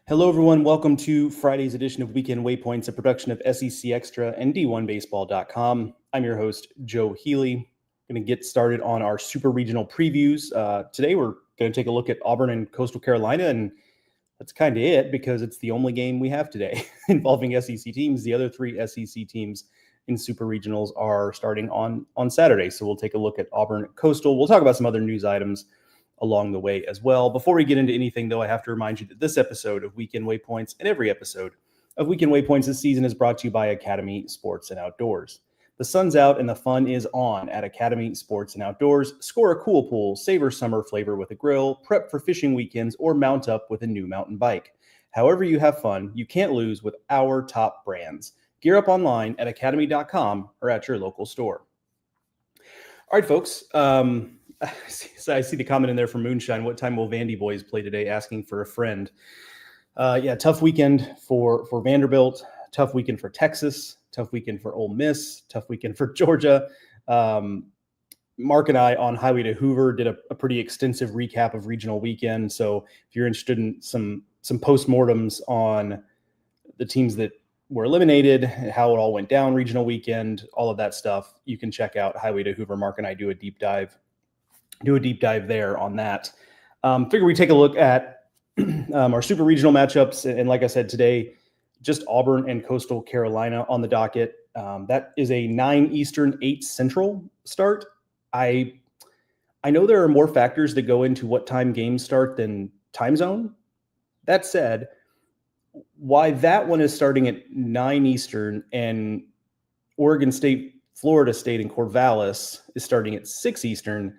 Hello, everyone. Welcome to Friday's edition of Weekend Waypoints, a production of SEC Extra and D1Baseball.com. I'm your host, Joe Healy. Going to get started on our super regional previews. Today, we're going to take a look at Auburn and Coastal Carolina, and that's kind of it because it's the only game we have today involving SEC teams. The other three SEC teams in super regionals are starting on Saturday, so we'll take a look at Auburn and Coastal. We'll talk about some other news items along the way as well. Before we get into anything, though, I have to remind you that this episode of Weekend Waypoints and every episode of Weekend Waypoints this season is brought to you by Academy Sports and Outdoors. The sun's out and the fun is on at Academy Sports and Outdoors. Score a cool pool, savor summer flavor with a grill, prep for fishing weekends, or mount up with a new mountain bike. However you have fun, you can't lose with our top brands. Gear up online at academy.com or at your local store. All right, folks. So I see the comment in there from Moonshine. What time will Vandy boys play today? Asking for a friend. Tough weekend for Vanderbilt. Tough weekend for Texas. Tough weekend for Ole Miss. Tough weekend for Georgia. Mark and I on Highway to Hoover did a pretty extensive recap of regional weekend. So if you're interested in some postmortems on the teams that were eliminated, how it all went down regional weekend, all of that stuff, you can check out Highway to Hoover. Mark and I do a deep dive there on that. Figure we take a look at our super regional matchups. And like I said, today, just Auburn and Coastal Carolina on the docket. That is a 9 Eastern, 8 Central start. I know there are more factors that go into what time games start than time zone. That said, why that one is starting at 9 Eastern and Oregon State, Florida State, and Corvallis is starting at 6 Eastern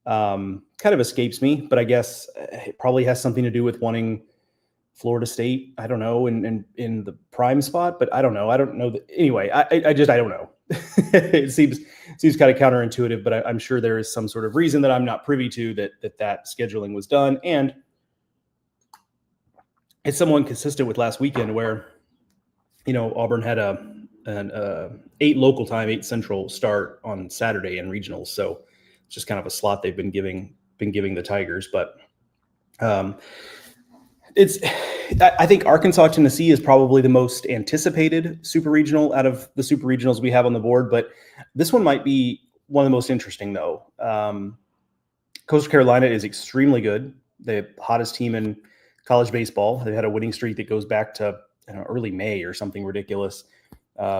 kind of escapes me, but I guess it probably has something to do with wanting Florida State, I don't know, in the prime spot, but I don't know. I don't know. Anyway, I don't know. It seems kind of counterintuitive, but I'm sure there is some sort of reason that I'm not privy to that scheduling was done. And it's somewhat consistent with last weekend where, Auburn had an 8 local time, 8 Central start on Saturday in regionals. So it's just kind of a slot they've been giving the Tigers. But I think Arkansas, Tennessee is probably the most anticipated super regional out of the super regionals we have on the board. But this one might be one of the most interesting, though. Coastal Carolina is extremely good. The hottest team in college baseball. They had a winning streak that goes back to early May or something ridiculous.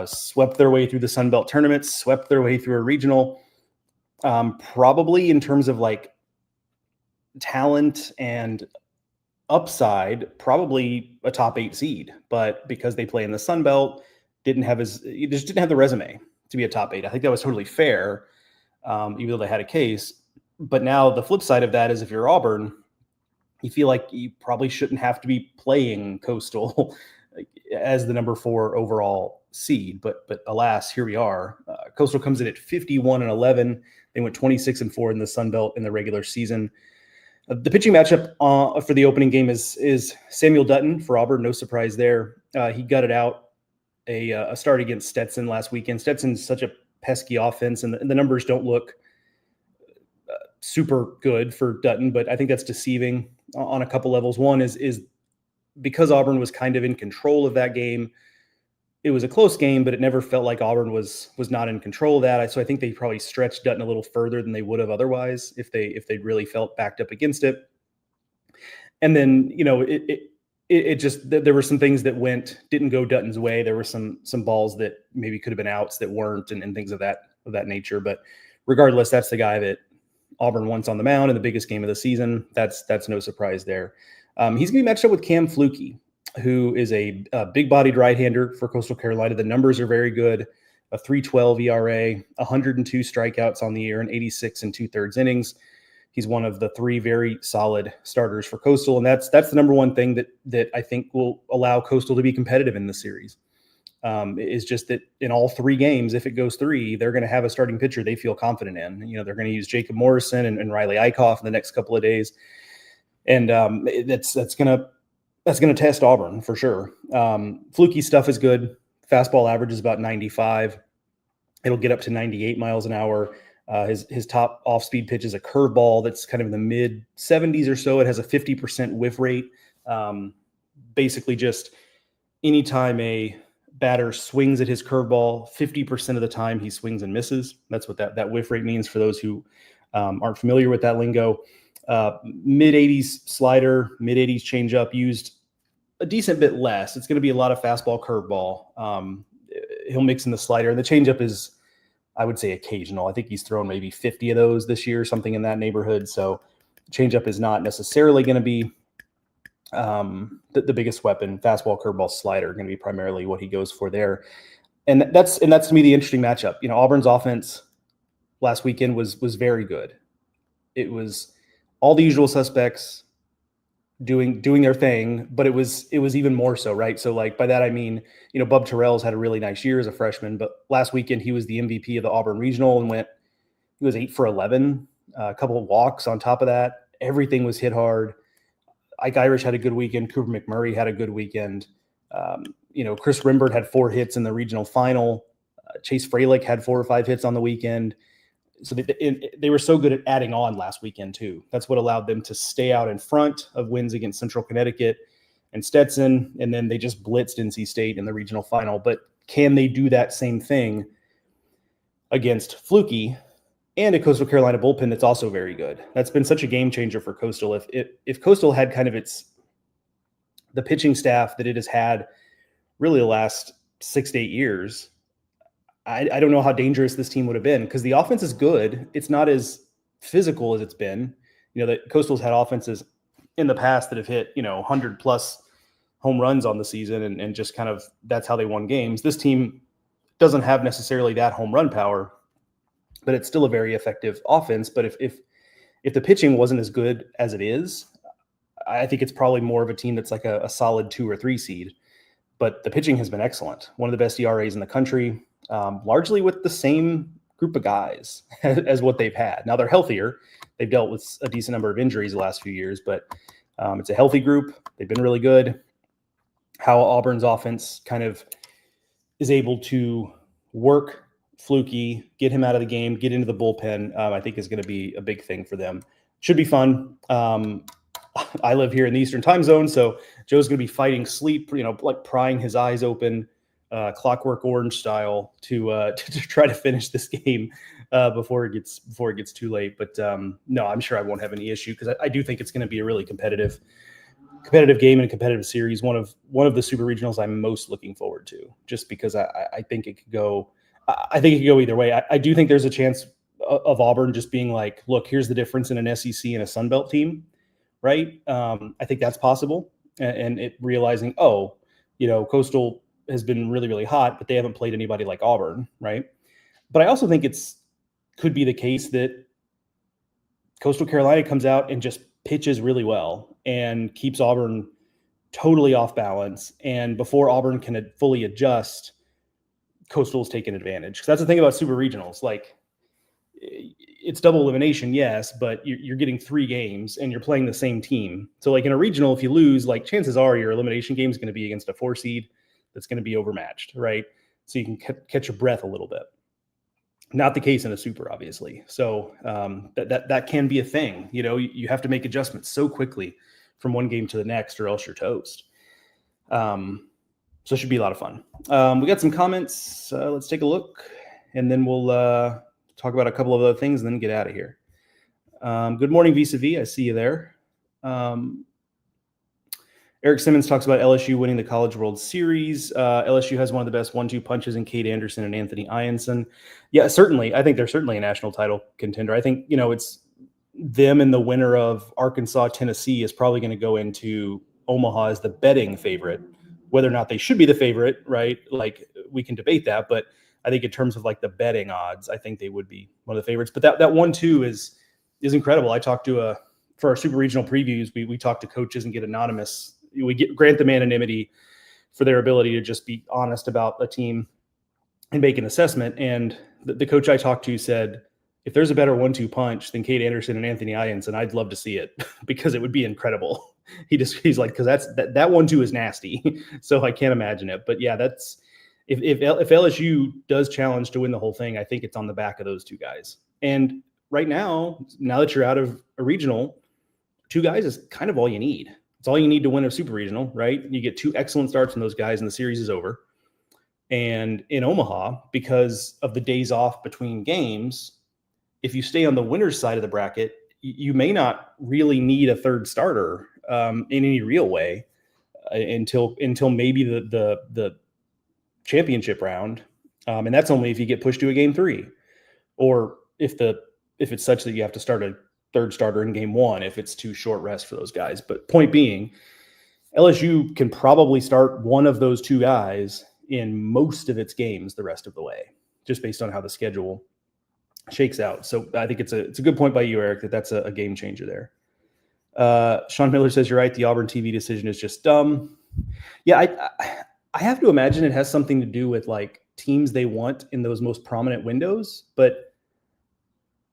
Swept their way through the Sun Belt tournaments, swept their way through a regional. Probably in terms of like talent and upside, probably a top 8 seed, but because they play in the Sun Belt, just didn't have the resume to be a top 8. I think that was totally fair, even though they had a case. But now the flip side of that is if you're Auburn, you feel like you probably shouldn't have to be playing Coastal as the number 4 overall seed. But alas, here we are. Coastal comes in at 51-11. They went 26-4 in the Sun Belt in the regular season. The pitching matchup for the opening game is Samuel Dutton for Auburn. No surprise there. He gutted out a start against Stetson last weekend. Stetson's such a pesky offense, and the numbers don't look super good for Dutton, but I think that's deceiving on a couple levels. One is because Auburn was kind of in control of that game. It was a close game, but it never felt like Auburn was not in control of that. So I think they probably stretched Dutton a little further than they would have otherwise if they really felt backed up against it. And then, it just, there were some things that didn't go Dutton's way. There were some balls that maybe could have been outs that weren't and things of that nature. But regardless, that's the guy that Auburn wants on the mound in the biggest game of the season. That's no surprise there. He's going to be matched up with Cam Fluke, who is a big-bodied right-hander for Coastal Carolina. The numbers are very good. A 3.12 ERA, 102 strikeouts on the year, and 86 2/3 innings. He's one of the 3 very solid starters for Coastal, and that's the number one thing that I think will allow Coastal to be competitive in the series. Is just that in all 3 games, if it goes 3, they're going to have a starting pitcher they feel confident in. They're going to use Jacob Morrison and Riley Eichhoff in the next couple of days, and that's going to test Auburn for sure. Fluky stuff is good. Fastball average is about 95. It'll get up to 98 miles an hour. His top off-speed pitch is a curveball that's kind of in the mid 70s or so. It has a 50% whiff rate. basically just anytime a batter swings at his curveball, 50% of the time he swings and misses. That's what that whiff rate means for those who aren't familiar with that lingo. Mid-80s slider, mid-80s changeup, used a decent bit less. It's going to be a lot of fastball, curveball. He'll mix in the slider, and the changeup is, I would say, occasional. I think he's thrown maybe 50 of those this year, something in that neighborhood. So changeup is not necessarily going to be the biggest weapon. Fastball, curveball, slider are going to be primarily what he goes for there. And that's to me the interesting matchup. Auburn's offense last weekend was very good. It was all the usual suspects doing their thing, but it was even more so, right? So like by that I mean, Bub Terrell's had a really nice year as a freshman, but last weekend he was the MVP of the Auburn Regional and he was 8 for 11, a couple of walks on top of that. Everything was hit hard. Ike Irish had a good weekend. Cooper McMurray had a good weekend. Chris Rimbert had 4 hits in the regional final. Chase Freilich had 4 or 5 hits on the weekend. So they were so good at adding on last weekend too. That's what allowed them to stay out in front of wins against Central Connecticut and Stetson, and then they just blitzed NC State in the regional final. But can they do that same thing against Fluky and a Coastal Carolina bullpen that's also very good? That's been such a game changer for Coastal. If Coastal had kind of the pitching staff that it has had really the last 6 to 8 years, I don't know how dangerous this team would have been, because the offense is good. It's not as physical as it's been. That Coastal's had offenses in the past that have hit 100 plus home runs on the season, and just kind of that's how they won games. This team doesn't have necessarily that home run power, but it's still a very effective offense. But if the pitching wasn't as good as it is, I think it's probably more of a team that's like a solid 2 or 3 seed. But the pitching has been excellent. One of the best ERAs in the country, largely with the same group of guys as what they've had. Now they're healthier. They've dealt with a decent number of injuries the last few years, but it's a healthy group. They've been really good. How Auburn's offense kind of is able to work Fluky, get him out of the game, get into the bullpen, I think is going to be a big thing for them. Should be fun. I live here in the Eastern time zone, so Joe's going to be fighting sleep, like prying his eyes open, Clockwork Orange style, to try to finish this game before it gets too late. But no, I'm sure I won't have any issue, because I do think it's going to be a really competitive game and a competitive series. One of the super regionals I'm most looking forward to, just because I think it could go. I think it could go either way. I do think there's a chance of Auburn just being like, look, here's the difference in an SEC and a Sun Belt team, right? I think that's possible, and it realizing, Coastal has been really, really hot, but they haven't played anybody like Auburn, right? But I also think could be the case that Coastal Carolina comes out and just pitches really well and keeps Auburn totally off balance. And before Auburn can fully adjust, Coastal's taken advantage. Because that's the thing about super regionals. Like, it's double elimination, yes, but you're getting 3 games and you're playing the same team. So like in a regional, if you lose, like chances are your elimination game is going to be against a 4 seed that's going to be overmatched, right? So you can catch your breath a little bit. Not the case in a super, obviously. So that can be a thing. You have to make adjustments so quickly from one game to the next, or else you're toast. So it should be a lot of fun. We got some comments. Let's take a look, and then we'll talk about a couple of other things and then get out of here. Good morning, Vis-a-Vis. I see you there. Eric Simmons talks about LSU winning the College World Series. LSU has one of the best 1-2 punches in Cade Anderson and Anthony Ianson. Yeah, certainly. I think they're certainly a national title contender. I think, it's them, and the winner of Arkansas, Tennessee is probably going to go into Omaha as the betting favorite. Whether or not they should be the favorite, right? Like, we can debate that, but I think in terms of like the betting odds, I think they would be one of the favorites. But that 1-2 is incredible. I talked to for our super regional previews, we talk to coaches and get anonymous. We grant them anonymity for their ability to just be honest about a team and make an assessment. And the coach I talked to said, if there's a better 1-2 punch than Cade Anderson and Anthony Ianson, I'd love to see it, because it would be incredible. He's like, because that 1-2 is nasty. So I can't imagine it. But yeah, that's if LSU does challenge to win the whole thing, I think it's on the back of those 2 guys. And right now that you're out of a regional, 2 guys is kind of all you need. It's all you need to win a super regional, right? You get 2 excellent starts from those guys and the series is over. And in Omaha, because of the days off between games, if you stay on the winner's side of the bracket, you may not really need a third starter in any real way until maybe the championship round, and that's only if you get pushed to a game 3, or if it's such that you have to start a third starter in game 1 if it's too short rest for those guys. But point being, LSU can probably start one of those 2 guys in most of its games the rest of the way, just based on how the schedule shakes out. So I think it's a good point by you, Eric, that's a game changer there. Sean Miller says, you're right, the Auburn TV decision is just dumb. Yeah, I have to imagine it has something to do with like teams they want in those most prominent windows,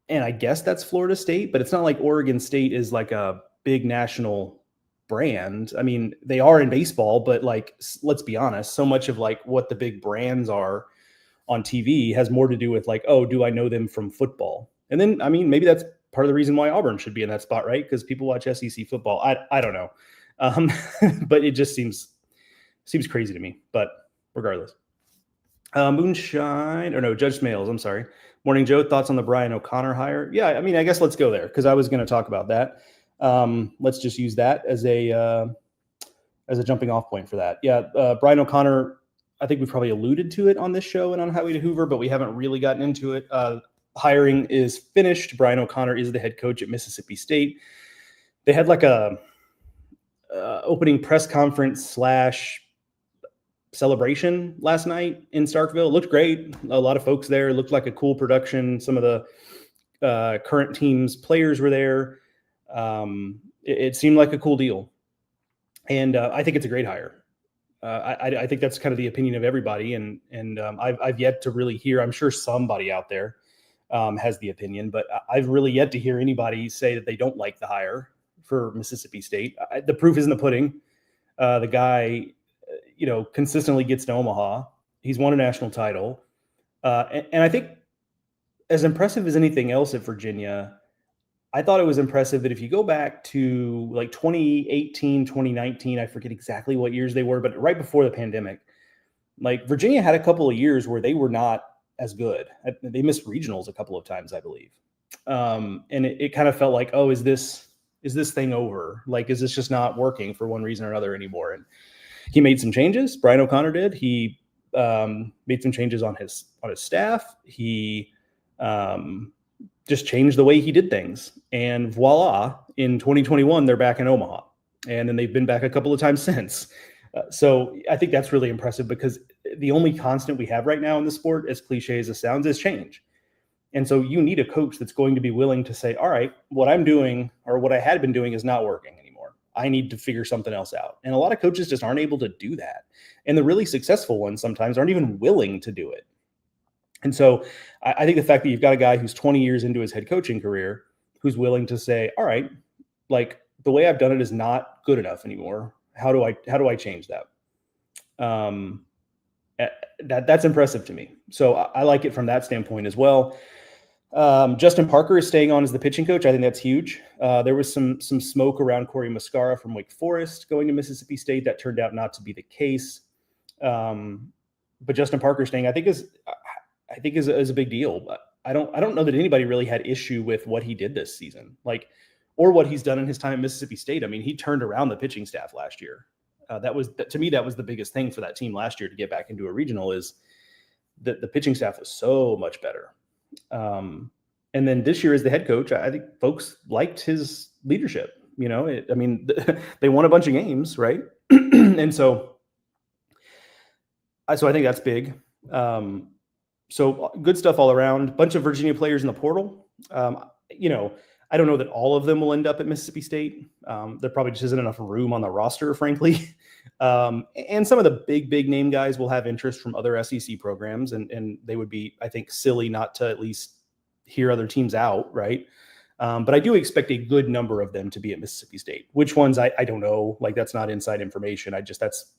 and I guess that's Florida State, but it's not like Oregon State is like a big national brand. I mean, they are in baseball, but like, let's be honest, so much of like what the big brands are on TV has more to do with like, oh, do I know them from football? And then, I mean, maybe that's part of the reason why Auburn should be in that spot, right? Because people watch SEC football. I don't know. But it just seems crazy to me. But regardless. Moonshine, or no, Judge Smales, I'm sorry. Morning, Joe. Thoughts on the Brian O'Connor hire? Yeah, I mean, I guess let's go there because I was going to talk about that. Let's just use that as a jumping off point for that. Yeah, Brian O'Connor, I think we've probably alluded to it on this show and on Highway to Hoover, but we haven't really gotten into it. Hiring is finished. Brian O'Connor is the head coach at Mississippi State. They had like a opening press conference / celebration last night in Starkville. It looked great. A lot of folks there. It looked like a cool production. Some of the current team's players were there. It seemed like a cool deal. And I think it's a great hire. I think that's kind of the opinion of everybody. And I've yet to really hear, I'm sure somebody out there has the opinion, but I've really yet to hear anybody say that they don't like the hire for Mississippi State. The proof is in the pudding. The guy, consistently gets to Omaha. He's won a national title. And I think as impressive as anything else at Virginia, I thought it was impressive that if you go back to like 2018, 2019, I forget exactly what years they were, but right before the pandemic, like Virginia had a couple of years where they were not as good. They missed regionals a couple of times, I believe. And it kind of felt like, oh, is this thing over? Like, is this just not working for one reason or another anymore? And he made some changes. Brian O'Connor did. He made some changes on his staff. He just changed the way he did things. And voila, in 2021, they're back in Omaha. And then they've been back a couple of times since. So I think that's really impressive because the only constant we have right now in the sport, as cliche as it sounds, is change. And so you need a coach that's going to be willing to say, all right, what I'm doing or what I had been doing is not working anymore. I need to figure something else out. And a lot of coaches just aren't able to do that. And the really successful ones sometimes aren't even willing to do it. And so I think the fact that you've got a guy who's 20 years into his head coaching career, who's willing to say, all right, like the way I've done it is not good enough anymore. How do I change that? That's impressive to me. So I like it from that standpoint as well. Justin Parker is staying on as the pitching coach. I think that's huge. There was some smoke around Corey Muscara from Wake Forest going to Mississippi State. That turned out not to be the case. But Justin Parker staying, I think is a big deal. But I don't know that anybody really had issue with what he did this season, or what he's done in his time at Mississippi State. I mean, he turned around the pitching staff last year. To me, that was the biggest thing for that team last year to get back into a regional is that the pitching staff was so much better. And then this year as the head coach, I think folks liked his leadership. They won a bunch of games, right? And so I think that's big. So good stuff all around. Bunch of Virginia players in the portal. I don't know that all of them will end up at Mississippi State. There probably just isn't enough room on the roster, frankly. And some of the big name guys will have interest from other SEC programs, and they would be, I think, silly not to at least hear other teams out, right? But I do expect a good number of them to be at Mississippi State. Which ones, I don't know. Like, that's not inside information. That's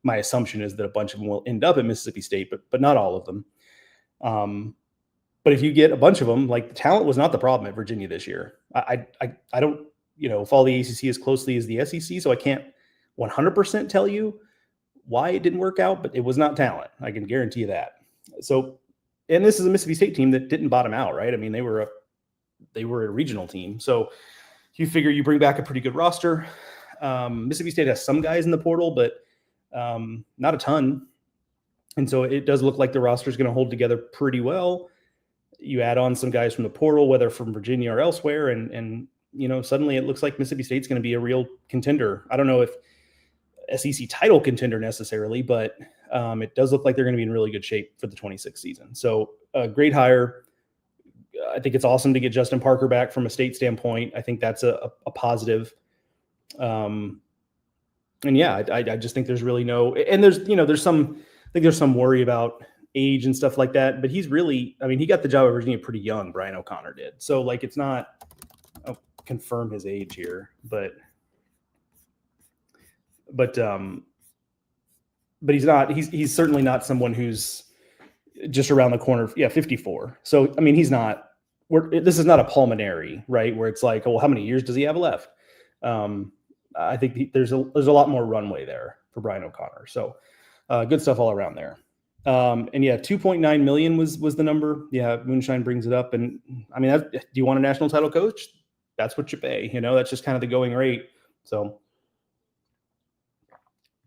my assumption is that a bunch of them will end up at Mississippi State, but not all of them. But if you get a bunch of them, like the talent was not the problem at Virginia this year. I don't follow the ACC as closely as the SEC, so I can't 100% tell you why it didn't work out, but it was not talent. I can guarantee you that. So, and this is a Mississippi State team that didn't bottom out, right? I mean, they were a regional team. So you figure you bring back a pretty good roster. Mississippi State has some guys in the portal, but not a ton. And so it does look like the roster is going to hold together pretty well. You add on some guys from the portal, whether from Virginia or elsewhere, and suddenly it looks like Mississippi State's going to be a real contender. I don't know if SEC title contender necessarily, but it does look like they're going to be in really good shape for the 26th season. So a great hire. I think it's awesome to get Justin Parker back from a state standpoint. I think that's a positive. And yeah, I just think there's really no, and there's some worry about age and stuff like that, but he's really, he got the job at Virginia pretty young. Brian O'Connor did. So like, it's not, I'll confirm his age here, but he's certainly not someone who's just around the corner. Yeah. 54. So, he's not, this is not a pulmonary, right? Where it's like, oh, well, how many years does he have left? I think there's a lot more runway there for Brian O'Connor. So good stuff all around there. And yeah, 2.9 million was the number. Yeah. Moonshine brings it up. And do you want a national title coach? That's what you pay, that's just kind of the going rate. So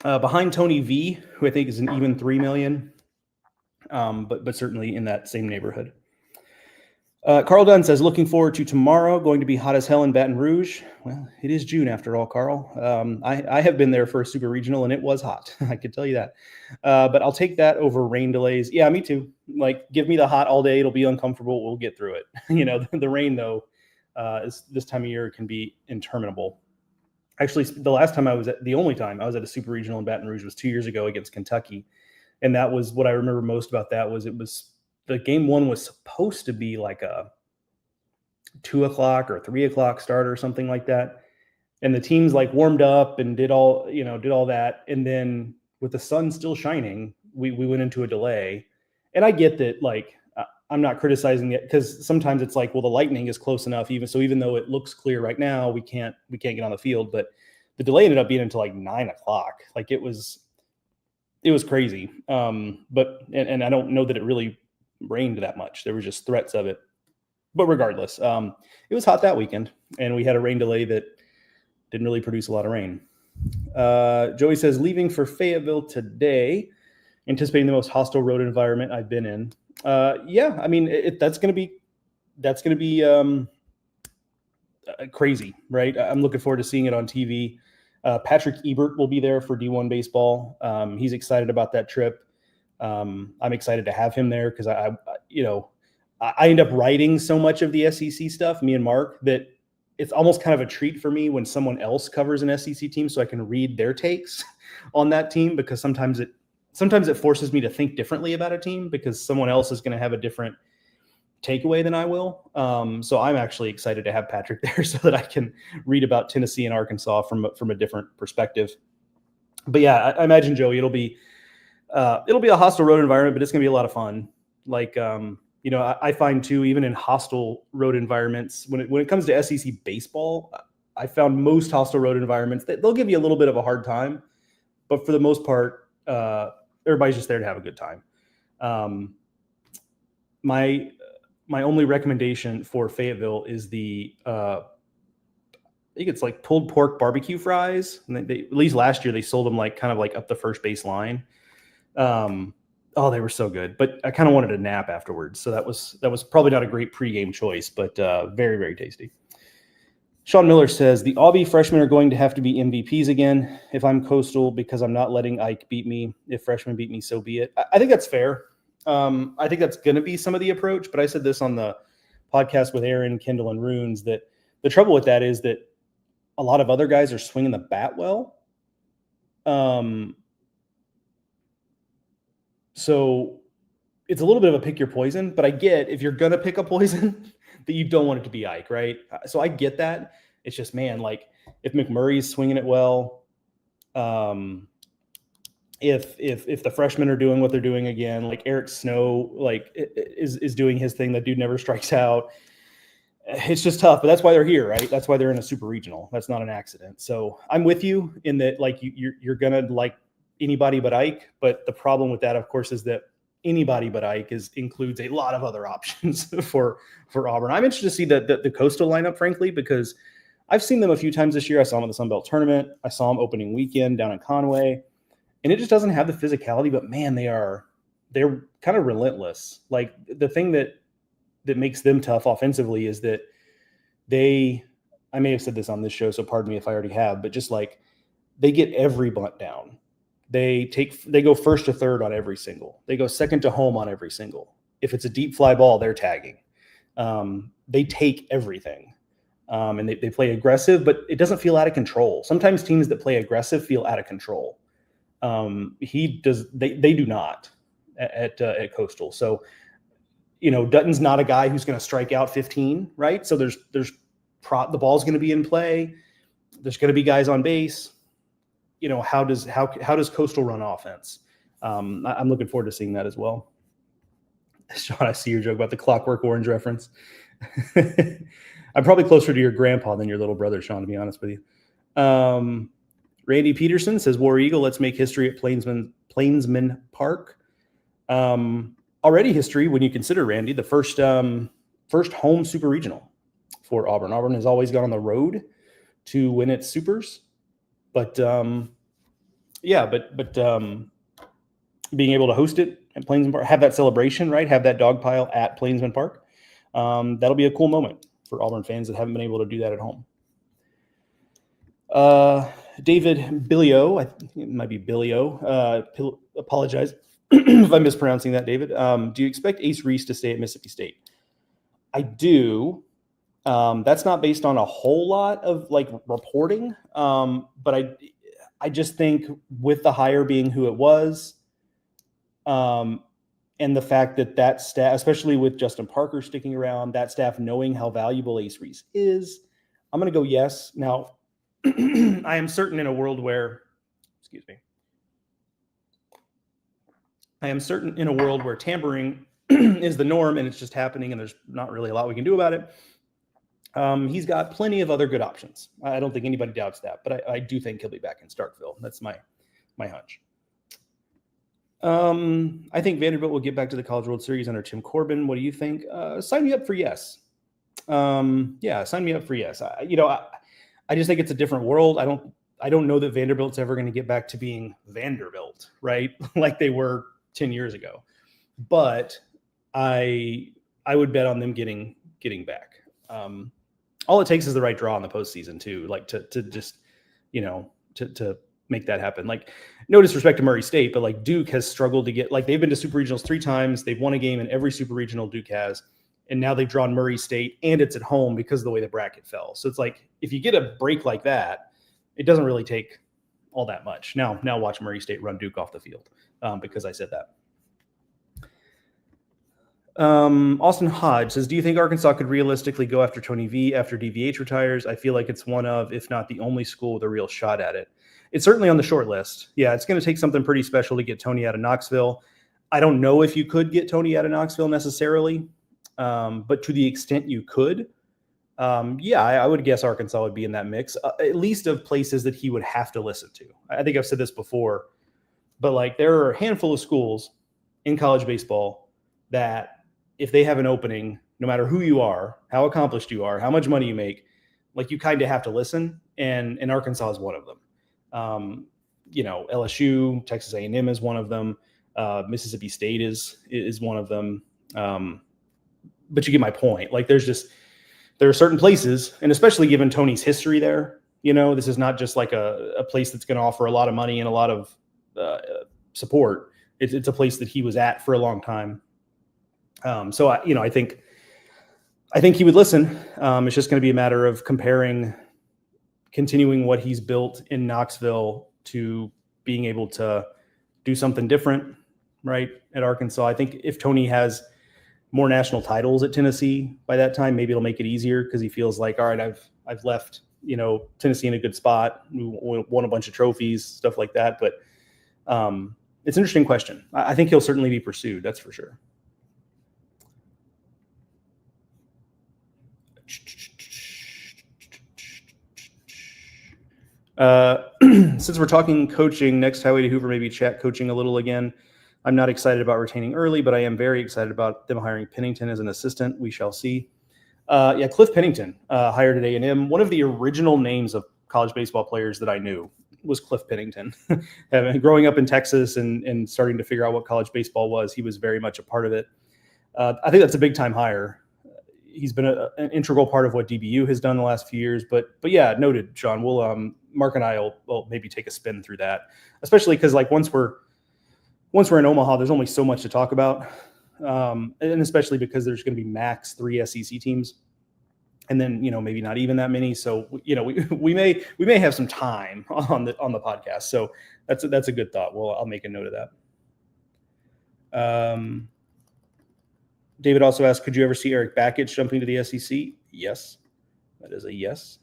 behind Tony V, who I think is an even 3 million, but certainly in that same neighborhood. Carl Dunn says, looking forward to tomorrow. Going to be hot as hell in Baton Rouge. Well, it is June after all, Carl. I have been there for a super regional and it was hot. I can tell you that. But I'll take that over rain delays. Yeah, me too. Like, give me the hot all day. It'll be uncomfortable. We'll get through it. The rain though, this time of year can be interminable. Actually, the only time I was at a super regional in Baton Rouge was 2 years ago against Kentucky. And that was what I remember most about that was the game one was supposed to be like a 2:00 or 3:00 start or something like that. And the teams like warmed up and did all that. And then with the sun still shining, we went into a delay. And I get that, like, I'm not criticizing it because sometimes it's like, well, the lightning is close enough. Even though it looks clear right now, we can't get on the field, but the delay ended up being until like 9:00. Like it was crazy. But I don't know that it really rained that much. There were just threats of it, but regardless, it was hot that weekend and we had a rain delay that didn't really produce a lot of rain. Joey says, leaving for Fayetteville today, anticipating the most hostile road environment I've been in. Yeah, that's going to be crazy, right? I'm looking forward to seeing it on TV. Patrick Ebert will be there for D1 baseball. He's excited about that trip. I'm excited to have him there because I end up writing so much of the SEC stuff, me and Mark, that it's almost kind of a treat for me when someone else covers an SEC team so I can read their takes on that team, because sometimes it forces me to think differently about a team because someone else is going to have a different takeaway than I will. So I'm actually excited to have Patrick there so that I can read about Tennessee and Arkansas from a different perspective. But yeah, I imagine, Joey, it'll be a hostile road environment, but it's going to be a lot of fun. Like, I find too, even in hostile road environments, when it comes to SEC baseball, I found most hostile road environments, they'll give you a little bit of a hard time, but for the most part, everybody's just there to have a good time. My only recommendation for Fayetteville is I think it's like pulled pork barbecue fries. And they at least last year they sold them like kind of like up the first base line. They were so good, but I kind of wanted a nap afterwards. So that was probably not a great pregame choice, but very, very tasty. Sean Miller says, the Aubie freshmen are going to have to be MVPs again if I'm Coastal, because I'm not letting Ike beat me. If freshmen beat me, so be it. I think that's fair. I think that's going to be some of the approach, but I said this on the podcast with Aaron, Kendall, and Runes, that the trouble with that is that a lot of other guys are swinging the bat well. So it's a little bit of a pick your poison, but I get if you're going to pick a poison that you don't want it to be Ike, right? So I get that. It's just, man, like if McMurray's swinging it well, if the freshmen are doing what they're doing again, like Eric Snow, like is doing his thing, that dude never strikes out. it's just tough, but that's why they're here, right? That's why they're in a super regional. That's not an accident. So I'm with you in that, like, you're gonna like anybody but Ike, but the problem with that, of course, is that anybody but Ike includes a lot of other options for Auburn. I'm interested to see the Coastal lineup, frankly, because I've seen them a few times this year. I saw them at the Sun Belt tournament. I saw them opening weekend down in Conway, and it just doesn't have the physicality. But man, they're kind of relentless. Like, the thing that makes them tough offensively is that I may have said this on this show, so pardon me if I already have, but just like, they get every bunt down. They go first to third on every single. They go second to home on every single. If it's a deep fly ball, they're tagging. They take everything. And they play aggressive, but it doesn't feel out of control. Sometimes teams that play aggressive feel out of control. They do not at Coastal. So, Dutton's not a guy who's going to strike out 15, right? So the ball's going to be in play. There's going to be guys on base. How does Coastal run offense? I'm looking forward to seeing that as well. Sean, I see your joke about the Clockwork Orange reference. I'm probably closer to your grandpa than your little brother, Sean, to be honest with you. Randy Peterson says, War Eagle, let's make history at Plainsman Park. Already history when you consider, Randy, the first home super regional for Auburn. Auburn has always gone on the road to win its supers, but being able to host it at Plainsman Park, have that celebration, right? Have that dog pile at Plainsman Park. That'll be a cool moment for Auburn fans that haven't been able to do that at home. David Billio, it might be Billio. Apologize if I'm mispronouncing that, David. Do you expect Ace Reese to stay at Mississippi State? I do. That's not based on a whole lot of reporting, but I just think with the hire being who it was, and the fact that staff, especially with Justin Parker sticking around, that staff knowing how valuable Ace Reese is, I'm going to go yes. Now, I am certain in a world where, tampering is the norm and it's just happening and there's not really a lot we can do about it. He's got plenty of other good options. I don't think anybody doubts that, but I do think he'll be back in Starkville. That's my hunch. I think Vanderbilt will get back to the College World Series under Tim Corbin. What do you think? Sign me up for yes. Sign me up for yes. I just think it's a different world. I don't know that Vanderbilt's ever going to get back to being Vanderbilt, right? Like they were 10 years ago. But I would bet on them getting back. All it takes is the right draw in the postseason too, like to just, to make that happen. Like, no disrespect to Murray State, but like Duke has struggled to get, they've been to super regionals 3 times. They've won a game in every super regional Duke has. And now they've drawn Murray State and it's at home because of the way the bracket fell. So it's like, if you get a break like that, it doesn't really take all that much. Now watch Murray State run Duke off the field because I said that. Austin Hodge says, do you think Arkansas could realistically go after Tony V after DVH retires? I feel like it's one of, if not the only school with a real shot at it. It's certainly on the short list. Yeah, it's going to take something pretty special to get Tony out of Knoxville. I don't know if you could get Tony out of Knoxville necessarily, but to the extent you could, I would guess Arkansas would be in that mix, at least of places that he would have to listen to. I think I've said this before, but there are a handful of schools in college baseball that if they have an opening, no matter who you are, how accomplished you are, how much money you make, you kind of have to listen. And Arkansas is one of them. LSU, Texas A&M is one of them. Mississippi State is one of them. But you get my point. There are certain places, and especially given Tony's history there, this is not just a place that's going to offer a lot of money and a lot of support. It's a place that he was at for a long time. So I think he would listen. It's just going to be a matter of continuing what he's built in Knoxville to being able to do something different, right, at Arkansas. I think if Tony has more national titles at Tennessee by that time, maybe it'll make it easier because he feels like, all right, I've left, Tennessee in a good spot. We won a bunch of trophies, stuff like that. But it's an interesting question. I think he'll certainly be pursued. That's for sure. Since we're talking coaching, next Highway to Hoover, maybe chat coaching a little again. I'm not excited about retaining Early, but I am very excited about them hiring Pennington as an assistant. We shall see. Cliff Pennington hired at A&M. One of the original names of college baseball players that I knew was Cliff Pennington. Growing up in Texas and starting to figure out what college baseball was, he was very much a part of it. I think that's a big time hire. He's been an integral part of what DBU has done the last few years. But yeah, noted, Sean. We'll Mark and I will maybe take a spin through that, especially because like once we're in Omaha, there's only so much to talk about, and especially because there's going to be max 3 SEC teams, and then maybe not even that many. So we may have some time on the podcast. So that's a good thought. Well, I'll make a note of that. David also asked, could you ever see Eric Backett jumping to the SEC? Yes, that is a yes.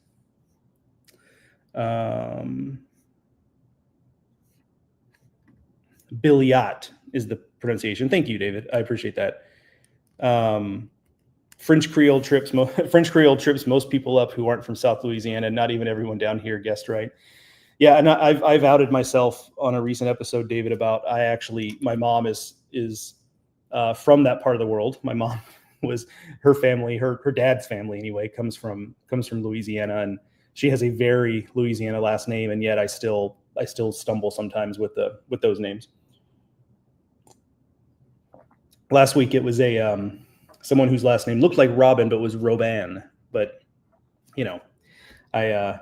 Billiot is the pronunciation. Thank you, David. I appreciate that. French Creole trips most people up who aren't from South Louisiana. Not even everyone down here guessed right. Yeah, and I've outed myself on a recent episode, David, about my mom is from that part of the world. My mom was her family, her dad's family anyway, comes from Louisiana, and she has a very Louisiana last name, and yet I still stumble sometimes with those names. Last week it was someone whose last name looked like Robin but was Roban. But I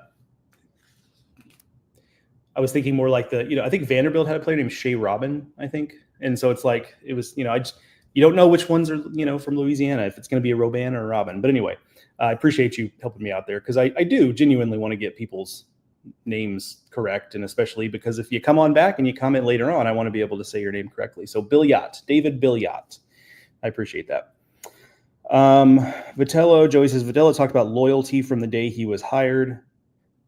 was thinking more like I think Vanderbilt had a player named Shea Robin, I think. And so it's like it was, you don't know which ones are, from Louisiana, if it's going to be a Roban or a Robin. But anyway, I appreciate you helping me out there, because I do genuinely want to get people's names correct. And especially because if you come on back and you comment later on, I want to be able to say your name correctly. So Billiot, David Billiot. I appreciate that. Joey says, Vitello talked about loyalty from the day he was hired.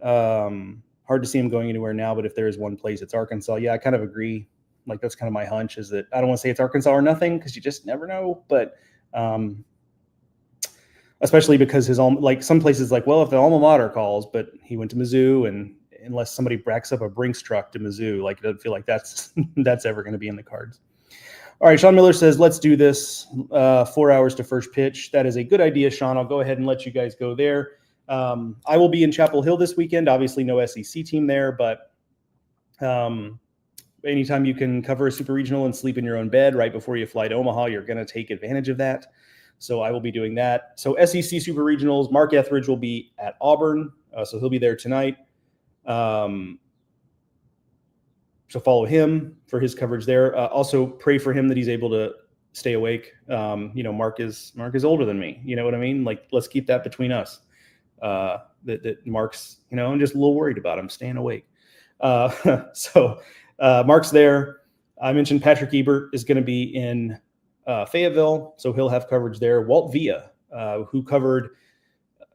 Hard to see him going anywhere now, but if there is one place, it's Arkansas. Yeah, I kind of agree. Like, that's kind of my hunch, is that I don't want to say it's Arkansas or nothing, because you just never know. But especially because some places like, well, if the alma mater calls, but he went to Mizzou, and unless somebody backs up a Brinks truck to Mizzou, like, it doesn't feel like that's ever going to be in the cards. All right, Sean Miller says, let's do this. 4 hours to first pitch. That is a good idea, Sean. I'll go ahead and let you guys go there. I will be in Chapel Hill this weekend. Obviously, no SEC team there, but anytime you can cover a super regional and sleep in your own bed right before you fly to Omaha, you're going to take advantage of that. So I will be doing that. So SEC super regionals, Mark Etheridge will be at Auburn. So he'll be there tonight. So follow him for his coverage there. Also pray for him that he's able to stay awake. Mark is older than me. You know what I mean? Like, let's keep that between us. That Mark's, I'm just a little worried about him staying awake. So Mark's there. I mentioned Patrick Ebert is going to be in Fayetteville, so he'll have coverage there. Walt Villa, who covered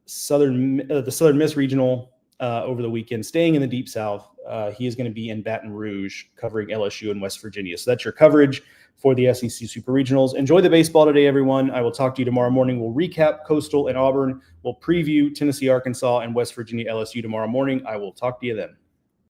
the Southern Miss Regional over the weekend, staying in the Deep South. He is going to be in Baton Rouge covering LSU and West Virginia. So that's your coverage for the SEC Super Regionals. Enjoy the baseball today, everyone. I will talk to you tomorrow morning. We'll recap Coastal and Auburn. We'll preview Tennessee, Arkansas, and West Virginia, LSU tomorrow morning. I will talk to you then.